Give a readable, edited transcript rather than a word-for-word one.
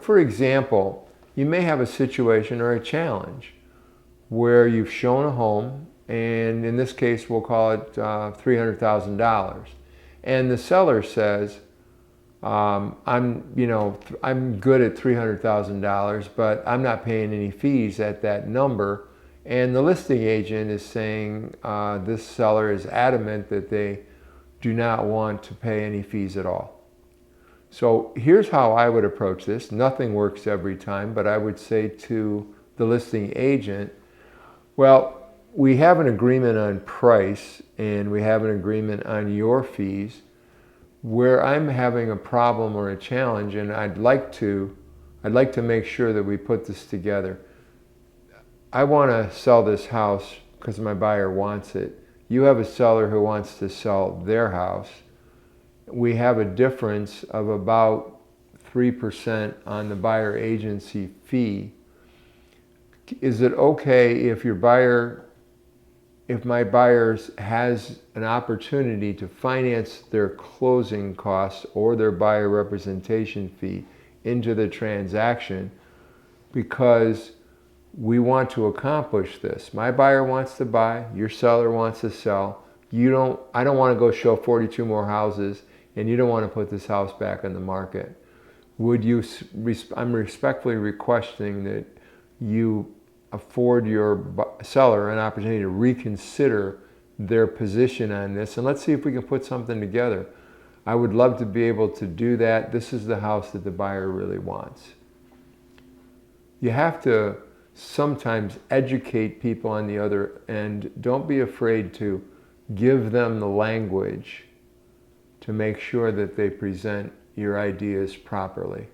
for example, you may have a situation or a challenge where you've shown a home, and in this case we'll call it $300,000, and the seller says, I'm good at $300,000, but I'm not paying any fees at that number. And the listing agent is saying this seller is adamant that they do not want to pay any fees at all. So here's how I would approach this. Nothing works every time, but I would say to the listing agent, well, we have an agreement on price and we have an agreement on your fees. Where I'm having a problem or a challenge, and I'd like to make sure that we put this together. I want to sell this house because my buyer wants it. You have a seller who wants to sell their house. We have a difference of about 3% on the buyer agency fee. Is it okay if my buyer has an opportunity to finance their closing costs or their buyer representation fee into the transaction, because we want to accomplish this? My buyer wants to buy, your seller wants to sell. I don't want to go show 42 more houses, and you don't want to put this house back on the market. I'm respectfully requesting that you afford your seller an opportunity to reconsider their position on this, and let's see if we can put something together. I would love to be able to do that. This is the house that the buyer really wants. You have to sometimes educate people on the other end. Don't be afraid to give them the language to make sure that they present your ideas properly.